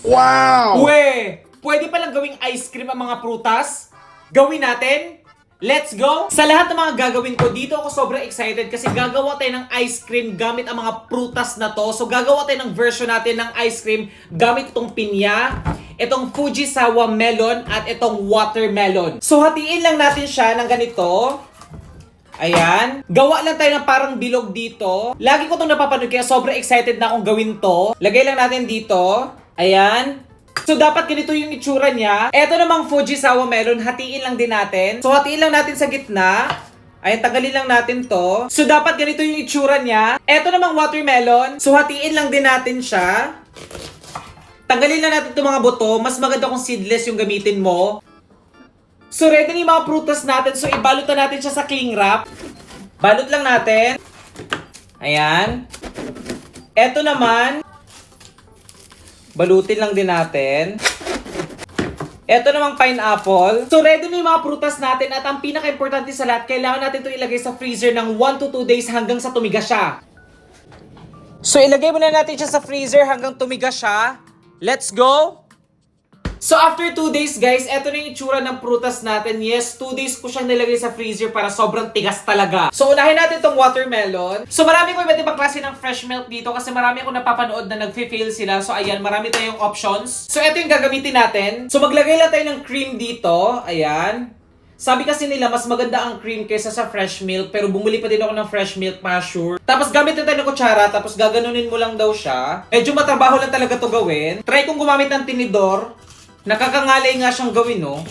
Wow! Uwe! Pwede palang gawing ice cream ang mga prutas? Gawin natin? Let's go! Sa lahat ng mga gagawin ko, dito ako sobrang excited kasi gagawa tayo ng ice cream gamit ang mga prutas na to. So gagawa tayo ng version natin ng ice cream gamit itong pinya, itong Fujisawa melon, at itong watermelon. So hatiin lang natin siya ng ganito. Ayan. Gawa lang tayo ng parang bilog dito. Lagi ko itong napapanood kaya sobrang excited na akong gawin to. Lagay lang natin dito. Ayan. So, dapat ganito yung itsura niya. Ito namang Fujisawa melon, hatiin lang din natin. So, hatiin lang natin sa gitna. Ayan, tanggalin lang natin to. So, dapat ganito yung itsura niya. Ito namang watermelon. So, hatiin lang din natin siya. Tanggalin lang natin itong mga buto. Mas maganda kung seedless yung gamitin mo. So, ready na yung mga prutas natin. So, ibalot na natin siya sa cling wrap. Balot lang natin. Ayan. Ito naman, balutin lang din natin. Ito namang pineapple. So, ready na yung mga prutas natin. At ang pinaka-importante sa lahat, kailangan natin ito ilagay sa freezer ng 1 to 2 days hanggang sa tumigas siya. So, ilagay muna natin siya sa freezer hanggang tumigas siya. Let's go! So, after 2 days, guys, eto na yung itsura ng prutas natin. Yes, 2 days ko siyang nilagay sa freezer para sobrang tigas talaga. So, unahin natin itong watermelon. So, marami ko iba't ibang klase ng fresh milk dito kasi marami akong napapanood na nag-fail sila. So, ayan, marami tayong options. So, eto yung gagamitin natin. So, maglagay lang tayo ng cream dito. Ayan. Sabi kasi nila, mas maganda ang cream kaysa sa fresh milk. Pero bumili pa din ako ng fresh milk para sure. Tapos gamit na tayo ng kutsara. Tapos gaganunin mo lang daw siya. Medyo matrabaho lang talaga to gawin. Try kong gumamit ng tinidor. Nakakangalay nga siyang gawin, no?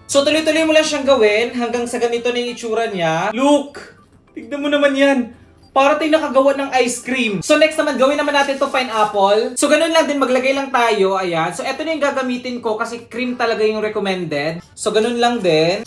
So, tuloy-tuloy mo lang siyang gawin hanggang sa ganito na yung itsura niya. Look! Tignan mo naman yan. Para tayo nakagawa ng ice cream. So, next naman, gawin naman natin to pineapple. So, ganun lang din. Maglagay lang tayo. Ayan. So, eto na yung gagamitin ko kasi cream talaga yung recommended. So, ganun lang din.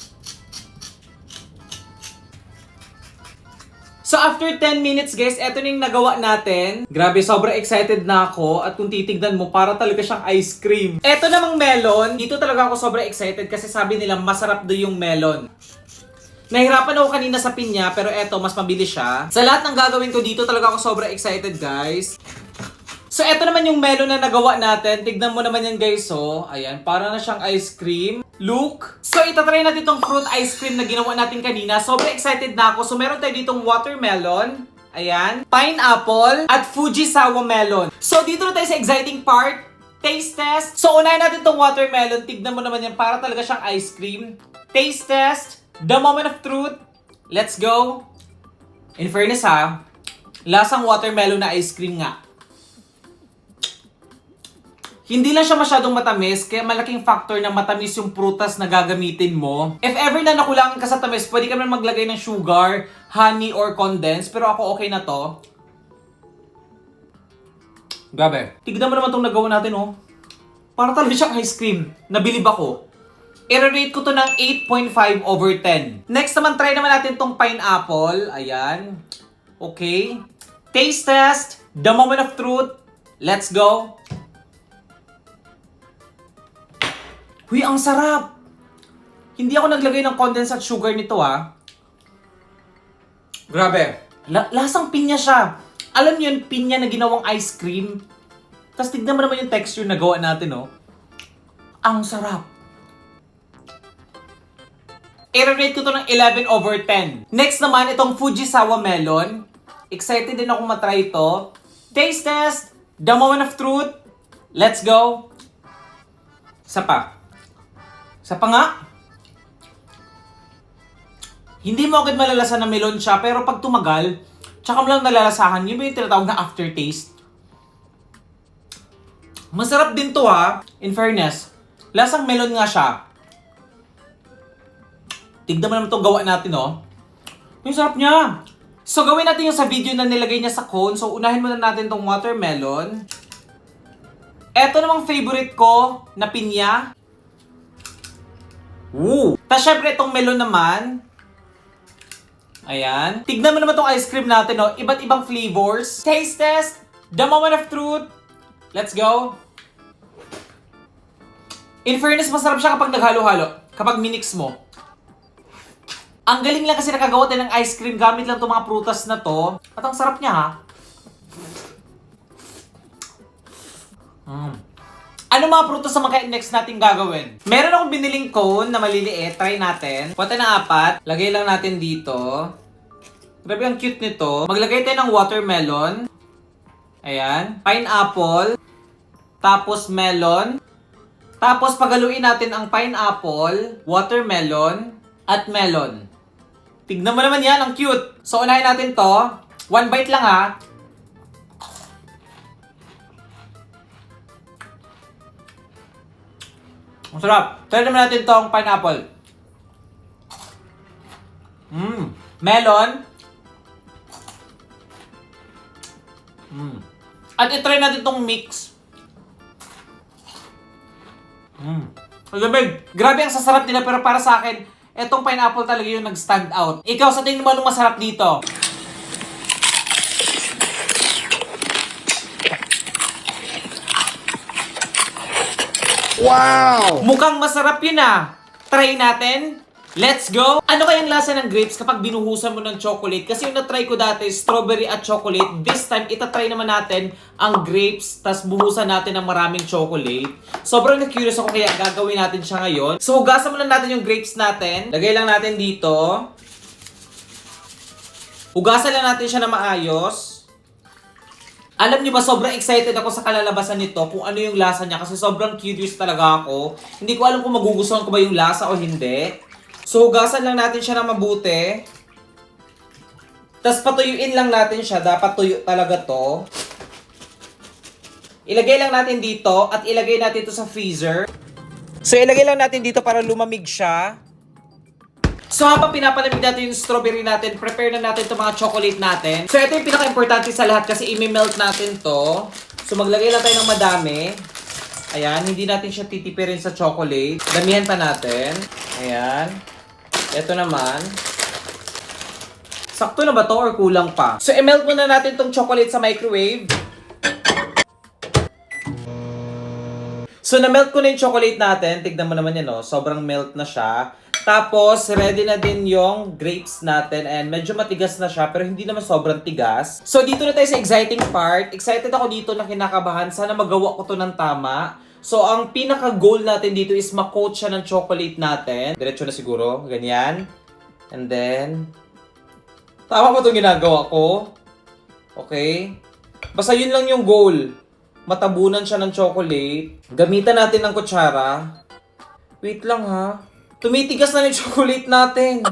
So, after 10 minutes, guys, eto na yung nagawa natin. Grabe, sobrang excited na ako. At kung titignan mo, para talaga siyang ice cream. Eto namang melon. Dito talaga ako sobrang excited kasi sabi nila masarap do yung melon. Nahirapan ako kanina sa pinya, pero eto, mas mabilis siya. Sa lahat ng gagawin ko dito, talaga ako sobrang excited, guys. So, eto naman yung melon na nagawa natin. Tignan mo naman yan, guys, oh. Ayan, para na siyang ice cream. Look! So, itatry natin itong fruit ice cream na ginawa natin kanina. Sobrang excited na ako. So, meron tayo ditong watermelon. Ayan. Pineapple. At Fujisawa melon. So, dito na tayo sa exciting part. Taste test. So, unahin natin itong watermelon. Tignan mo naman yan. Para talaga siyang ice cream. Taste test. The moment of truth. Let's go. In fairness, ha. Lasang watermelon na ice cream nga. Hindi lang siya masyadong matamis, kaya malaking factor na matamis yung prutas na gagamitin mo. If ever na nakulangan ka sa tamis, pwede ka naman maglagay ng sugar, honey, or condensed. Pero ako okay na to. Grabe. Tignan mo naman itong nagawa natin, oh. Para talaga siyang ice cream. Nabilib ako. I-rate ko to ng 8.5 over 10. Next naman, try naman natin tong pineapple. Ayan. Okay. Taste test. The moment of truth. Let's go. Uy, ang sarap! Hindi ako naglagay ng condensed sugar nito, ha. Grabe. Lasang pinya siya. Alam niyo yun, pinya na ginawang ice cream. Tapos tignan mo naman yung texture na gawa natin, oh. Ang sarap. I-rate ko to ng 11 over 10. Next naman, itong Fujisawa melon. Excited din ako matry ito. Taste test. The moment of truth. Let's go. Isa pa. Sa nga, hindi mo agad malalasan na melon siya, pero pag tumagal, tsaka mo lang nalalasahan, yun ba yung tinatawag na aftertaste? Masarap din to, ha. In fairness, lasang melon nga siya. Tignan mo naman itong gawa natin, oh. Yung sarap niya. So, gawin natin yung sa video na nilagay niya sa cone. So, unahin muna natin itong watermelon. Eto namang favorite ko na pinya. Woo! Tapos syempre itong melon naman. Ayan. Tignan mo naman itong ice cream natin, no? Iba't ibang flavors. Taste test. The moment of truth. Let's go. In fairness, masarap siya kapag naghalo-halo. Kapag minix mo. Ang galing lang kasi nakagawa tayo ng ice cream gamit lang itong mga prutas na to. At ang sarap niya ha. Ano mga prutas na next natin gagawin? Meron akong biniling cone na maliliit. Try natin. Kuha tayo ng 4. Lagay lang natin dito. Grabe ang cute nito. Maglagay tayo ng watermelon. Ayan. Pineapple. Tapos melon. Tapos pagaluin natin ang pineapple, watermelon, at melon. Tignan mo naman yan, ang cute. So unahin natin to. 1 bite lang ha. Ang sarap. Try naman natin tong pineapple. Melon. At itry natin tong mix. Lamig. Grabe ang sasarap nila pero para sa akin, etong pineapple talaga yung nag-stand out. Ikaw, sa tingin mo anong masarap dito? Wow! Mukhang masarap yun ah. Try natin. Let's go! Ano kayang lasa ng grapes kapag binuhusan mo ng chocolate? Kasi yung na-try ko dati, strawberry at chocolate. This time, itatry naman natin ang grapes, tas buhusan natin ng maraming chocolate. Sobrang na-curious ako kaya gagawin natin siya ngayon. So, hugasan muna natin yung grapes natin. Lagay lang natin dito. Hugasan lang natin siya na maayos. Alam niyo ba, sobrang excited ako sa kalalabasan nito kung ano yung lasa niya kasi sobrang curious talaga ako. Hindi ko alam kung magugustuhan ko ba yung lasa o hindi. So, hugasan lang natin siya na mabuti. Tapos patuyuin lang natin siya. Dapat tuyo talaga to. Ilagay lang natin dito at ilagay natin ito sa freezer. So, ilagay lang natin dito para lumamig siya. So, habang pinapalamig natin yung strawberry natin, prepare na natin itong mga chocolate natin. So, ito yung pinaka-importante sa lahat kasi i-melt natin to. So, maglagay lang tayo ng madami. Ayan, hindi natin siya titipirin sa chocolate. Damihan pa natin. Ayan. Ito naman. Sakto na ba to or kulang pa? So, i-melt muna natin tong chocolate sa microwave. So, na-melt ko na yung chocolate natin. Tignan mo naman yan, no? Sobrang melt na siya. Tapos, ready na din yung grapes natin. And medyo matigas na siya, pero hindi naman sobrang tigas. So, dito na tayo sa exciting part. Excited ako dito na kinakabahan. Sana magawa ko to ng tama. So, ang pinaka-goal natin dito is ma-coat siya ng chocolate natin. Diretso na siguro. Ganyan. And then, tama ba itong ginagawa ko? Okay. Basta yun lang yung goal. Matabunan siya ng chocolate. Gamitan natin ng kutsara. Wait lang ha. Tumitigas na yung chocolate natin.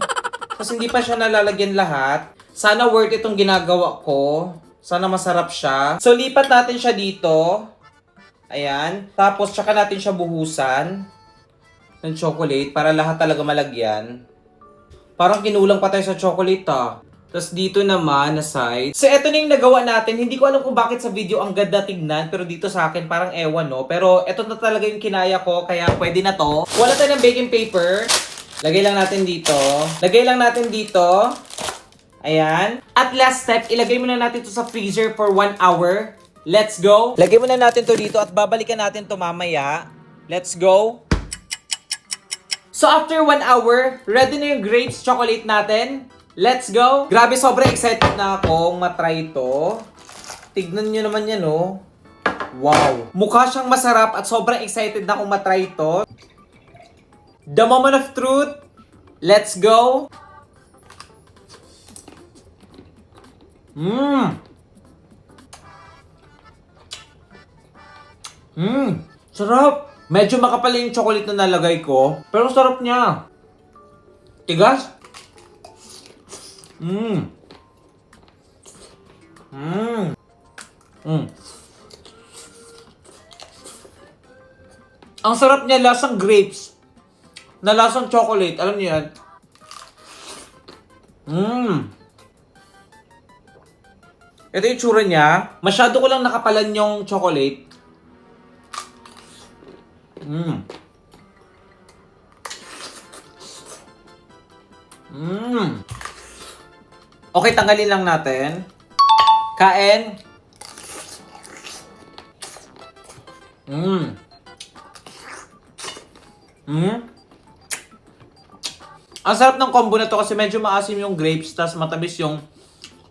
Kasi hindi pa siya nalalagyan lahat. Sana worth itong ginagawa ko. Sana masarap siya. So, lipat natin siya dito. Ayan. Tapos, tsaka natin siya buhusan ng chocolate para lahat talaga malagyan. Parang kinulang pa tayo sa chocolate ah. Tapos dito naman na side. So, eto na yung nagawa natin. Hindi ko alam kung bakit sa video ang ganda tignan. Pero dito sa akin, parang ewan no. Pero eto na talaga yung kinaya ko. Kaya pwede na to. Wala tayo ng baking paper. Lagay lang natin dito. Lagay lang natin dito. Ayan. At last step, ilagay muna natin to sa freezer for 1 hour. Let's go! Lagay muna natin to dito at babalikan natin to mamaya. Let's go! So after 1 hour, ready na yung grapes chocolate natin. Let's go! Grabe, sobrang excited na akong matry ito. Tignan nyo naman yan, oh. Wow! Mukha siyang masarap at sobrang excited na akong matry ito. The moment of truth. Let's go! Sarap! Medyo makapal yung chocolate na nalagay ko. Pero sarap niya. Tigas? Ang sarap niya, lasang grapes. Na lasang chocolate. Alam niyo yan? Ito yung tsura niya. Masyado ko lang nakapalan yung chocolate. Okay, tanggalin lang natin. Kain. Ang sarap ng combo na to kasi medyo maasim yung grapes, tas matamis yung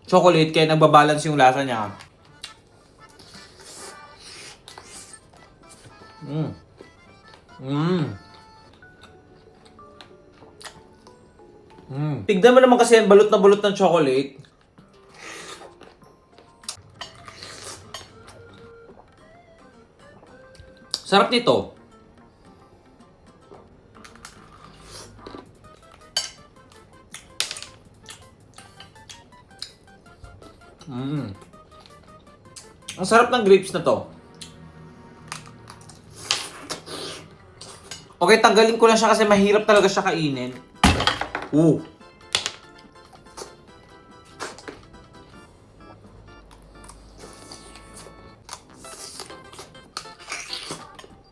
chocolate, kaya nagbabalance yung lasa niya. Tignan mo naman kasi yan, balot na balot ng chocolate. Sarap nito. Ang sarap ng grapes na to. Okay, tanggalin ko lang siya kasi mahirap talaga siya kainin. Ooh.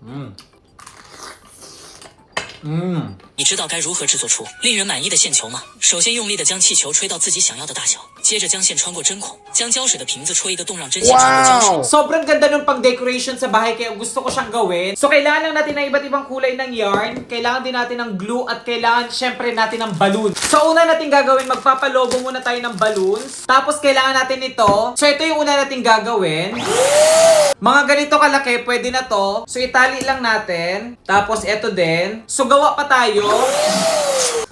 Mm. 你知道该如何制作出令人满意的线球吗？首先用力的将气球吹到自己想要的大小，接着将线穿过针孔，将胶水的瓶子戳一个洞，让针线穿过胶水。 Wow! Sobrang ganda ng pang-decoration sa bahay kaya gusto ko siyang gawin. So kailangan lang natin ng iba't ibang kulay ng yarn, kailangan din natin ng glue at kailangan syempre natin ng balloon. So una natin gagawin, magpapalobo muna tayo ng balloons. Tapos kailangan natin ito. So ito yung una natin gagawin. Mga ganito kalaki, pwede na to. So itali lang natin. Tapos ito din. So gawa pa tayo.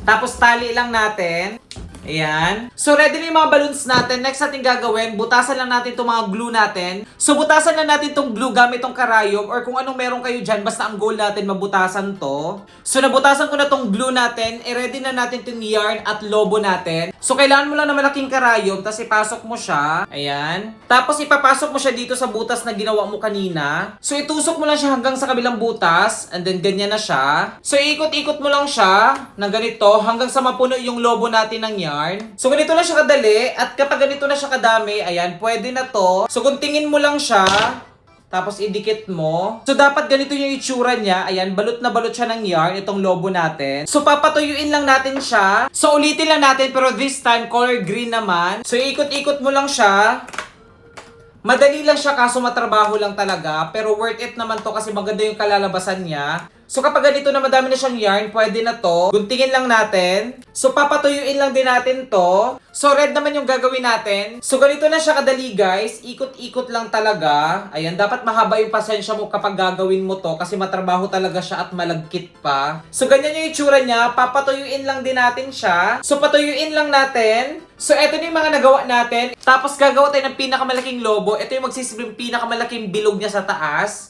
Tapos tali lang natin. Ayan. So, ready na yung mga balloons natin. Next natin gagawin, butasan lang natin itong mga glue natin. So, butasan lang natin itong glue gamit itong karayom or kung anong meron kayo dyan. Basta ang goal natin, mabutasan to. So, nabutasan ko na itong glue natin. I-ready na natin itong yarn at lobo natin. So, kailangan mo lang na malaking karayom. Tapos, ipasok mo siya. Ayan. Tapos, ipapasok mo siya dito sa butas na ginawa mo kanina. So, itusok mo lang siya hanggang sa kabilang butas. And then, ganyan na siya. So, ikot-ikot mo lang siya ng ganito hanggang sa mapuno yung lobo natin ng yarn. So, ganito na siya kadali. At kapag ganito na siya kadami, ayan, pwede na to. So, kung tingin mo lang siya, tapos idikit mo. So, dapat ganito yung itsura niya. Ayan, balot na balot siya ng yarn, itong lobo natin. So, papatuyuin lang natin siya. So, ulitin lang natin, pero this time, color green naman. So, ikot-ikot mo lang siya. Madali lang siya kaso matrabaho lang talaga. Pero worth it naman to kasi maganda yung kalalabasan niya. So kapag ganito na madami na siyang yarn, pwede na to. Guntingin lang natin. So papatuyuin lang din natin to. So red naman yung gagawin natin. So ganito na siya kadali guys. Ikot-ikot lang talaga. Ayan, dapat mahaba yung pasensya mo kapag gagawin mo to. Kasi matrabaho talaga siya at malagkit pa. So ganyan yung itsura niya. Papatuyuin lang din natin siya. So patuyuin lang natin. So eto na yung mga nagawa natin. Tapos gagawa tayo ng pinakamalaking lobo. Ito yung magsisilbing pinakamalaking bilog niya sa taas.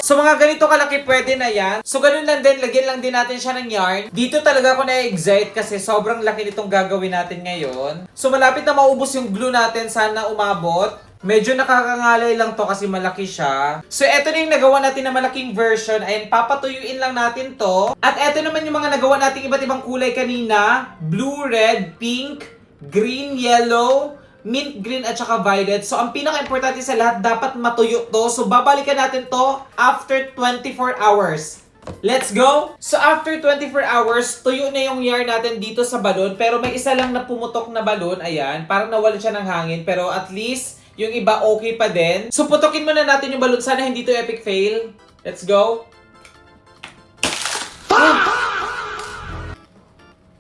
So mga ganito kalaki pwede na yan. So ganun lang din, lagyan lang din natin siya ng yarn. Dito talaga ako na-excite kasi sobrang laki nitong gagawin natin ngayon. So malapit na maubos yung glue natin, sana umabot. Medyo nakakangalay lang to kasi malaki siya. So eto na yung nagawa natin na malaking version. Ayan, papatuyuin lang natin to. At eto naman yung mga nagawa natin iba't ibang kulay kanina. Blue, red, pink, green, yellow, mint green at saka violet. So, ang pinaka-importante sa lahat, dapat matuyo to. So, babalikan natin to after 24 hours. Let's go! So, after 24 hours, tuyo na yung yarn natin dito sa balon. Pero may isa lang na pumutok na balon. Ayan, parang nawala siya ng hangin. Pero at least, yung iba okay pa din. So, putokin muna natin yung balon. Sana hindi to epic fail. Let's go!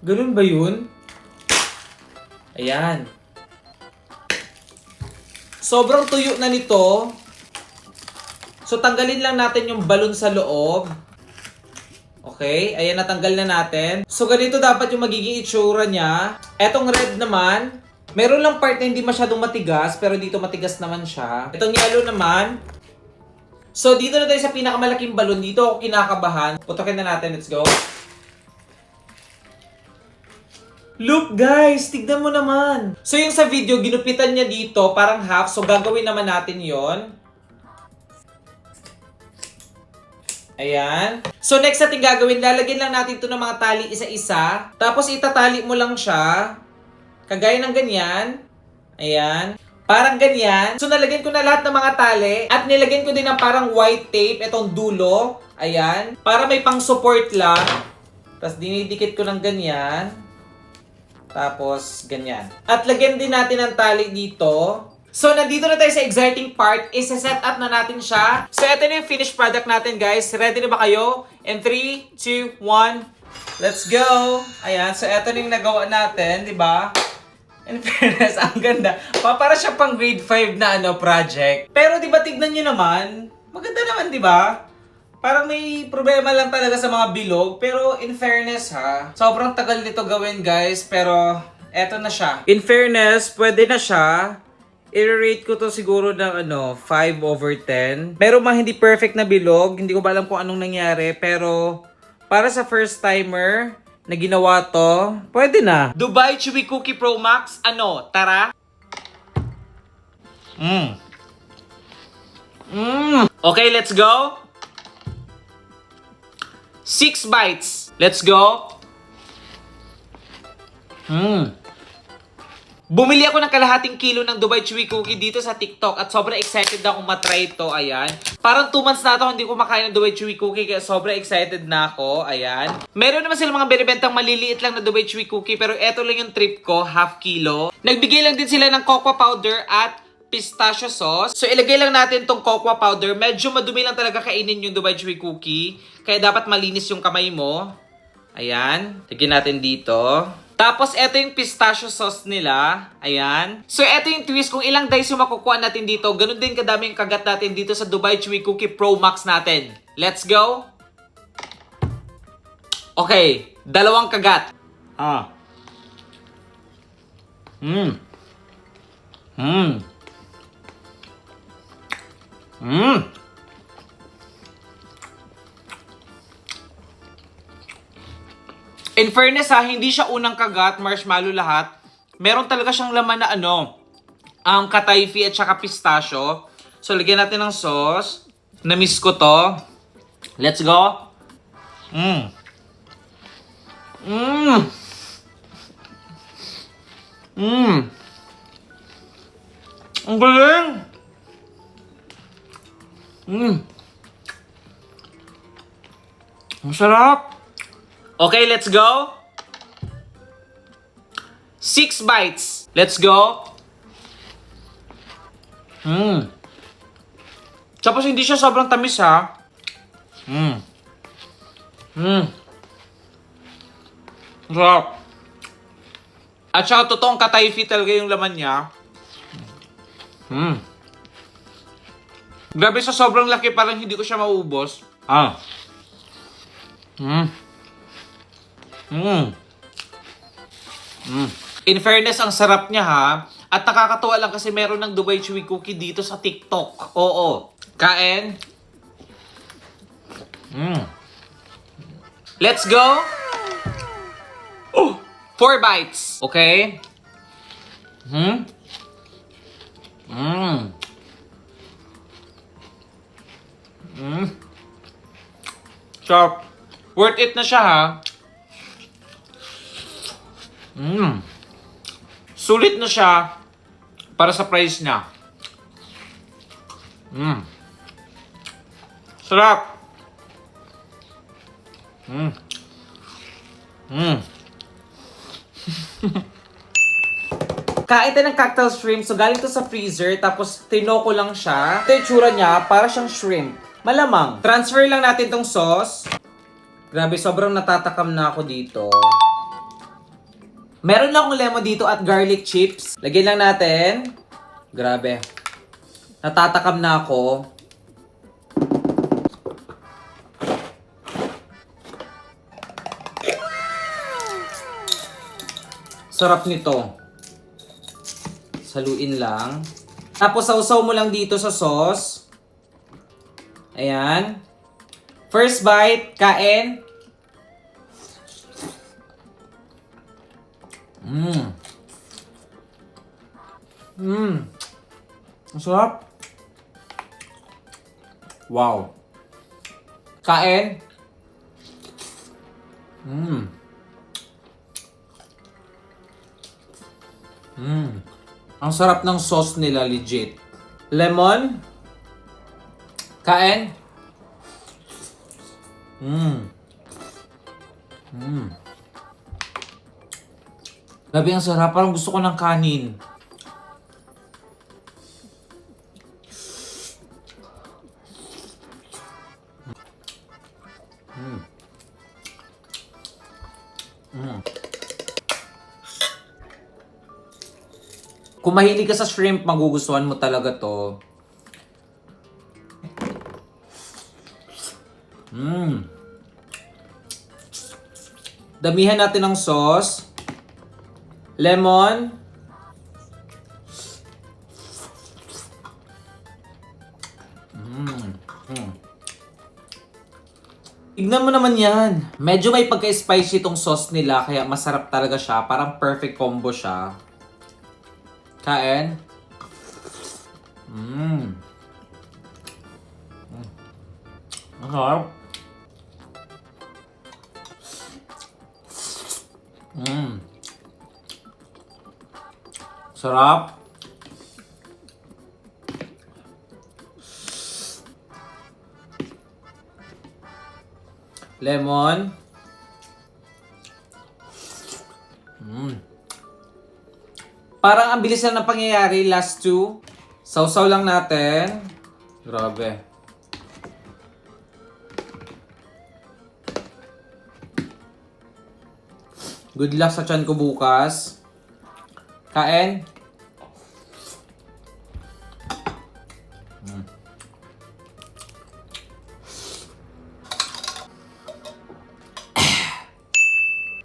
Ganun ba yun? Ayan. Sobrang tuyo na nito. So, tanggalin lang natin yung balon sa loob. Okay, ayan, natanggal na natin. So, ganito dapat yung magiging itsura niya. Etong red naman, meron lang part na hindi masyadong matigas, pero dito matigas naman siya. Itong yellow naman. So, dito na tayo sa pinakamalaking balon. Dito ako kinakabahan. Putokin na natin, let's go. Look guys, tignan mo naman. So yung sa video, ginupitan niya dito, parang half. So gagawin naman natin yon. Ayan. So next natin gagawin, lalagyan lang natin ito ng mga tali isa-isa. Tapos itatali mo lang siya. Kagaya ng ganyan. Ayan. Parang ganyan. So nalagyan ko na lahat ng mga tali. At nilagyan ko din ng parang white tape, itong dulo. Ayan. Para may pang support lang. Tapos dinidikit ko ng ganyan. Tapos, ganyan. At lagyan din natin ang tali dito. So, nandito na tayo sa exciting part. Isa-set up na natin siya. So, ito na yung finished product natin, guys. Ready na ba kayo? In 3, 2, 1, let's go! Ayan, so eto na yung nagawa natin, di ba? In fairness, ang ganda. Para siya pang grade 5 na project. Pero di ba tignan nyo naman, maganda naman, di ba? Parang may problema lang talaga sa mga bilog. Pero in fairness ha, sobrang tagal nito gawin guys. Pero eto na siya. In fairness, pwede na siya. I-rate ko to siguro ng 5/10. Meron mga hindi perfect na bilog. Hindi ko ba alam kung anong nangyari. Pero para sa first timer na ginawa to, pwede na. Dubai Chewy Cookie Pro Max. Tara? Okay, let's go. 6 bites. Let's go. Bumili ako ng kalahating kilo ng Dubai Chewy Cookie dito sa TikTok at sobrang excited na akong matry ito. Ayan. Parang 2 months na ako hindi ko makain ng Dubai Chewy Cookie kaya sobrang excited na ako. Ayan. Meron naman sila mga binibentang maliliit lang na Dubai Chewy Cookie pero eto lang yung trip ko, half kilo. Nagbigay lang din sila ng cocoa powder at pistachio sauce. So ilagay lang natin tong cocoa powder. Medyo madumi lang talaga kainin yung Dubai Chewy Cookie. Kaya dapat malinis yung kamay mo. Ayan. Lagyan natin dito. Tapos, eto yung pistachio sauce nila. Ayan. So, eto yung twist. Kung ilang dice yung makukuha natin dito, ganun din kadami yung kagat natin dito sa Dubai Chewy Cookie Pro Max natin. Let's go! Okay. 2 kagat. In fairness hindi siya unang kagat, marshmallow lahat. Meron talaga siyang laman na ang katayfi at saka pistachio. So, lagyan natin ng sauce. Na-miss ko to. Let's go. Ang galing! Ang sarap! Okay, let's go. 6 bites. Let's go. Tapos hindi siya sobrang tamis ha. Sarap. At saka totoong katayfi talaga yung laman niya. Grabe sa sobrang laki parang hindi ko siya mauubos. In fairness, ang sarap niya ha. At nakakatuwa lang kasi meron ng Dubai Chewy Cookie dito sa TikTok. Oo. Kain. Let's go. 4 bites. Okay. Sharp. Worth it na siya ha. Sulit na siya para sa price niya. Sarap. Kain tayo ng cocktail shrimp. So, galing to sa freezer. Tapos, tinoko lang siya. Ito yung tsura niya. Para siyang shrimp. Malamang. Transfer lang natin tong sauce. Grabe, sobrang natatakam na ako dito. Meron lang akong lemon dito at garlic chips. Lagyan lang natin. Grabe. Natatakam na ako. Sarap nito. Saluin lang. Tapos sausaw mo lang dito sa sauce. Ayan. First bite, kain. Ang sarap. Wow. Kain. Ang sarap ng sauce nila, legit. Lemon. Kain. Grabe, ang sarap. Parang gusto ko ng kanin. Kung mahilig ka sa shrimp, magugustuhan mo talaga to. Damihan natin ng sauce. Lemon. Tignan mo naman yan. Medyo may pagka-spicy itong sauce nila, kaya masarap talaga siya. Parang perfect combo siya. Kain. Ang sarap. Sarap. Lemon. Parang ang bilis lang ng pangyayari. Last two. Sausaw lang natin. Grabe. Good luck sa tiyan ko bukas. Kain.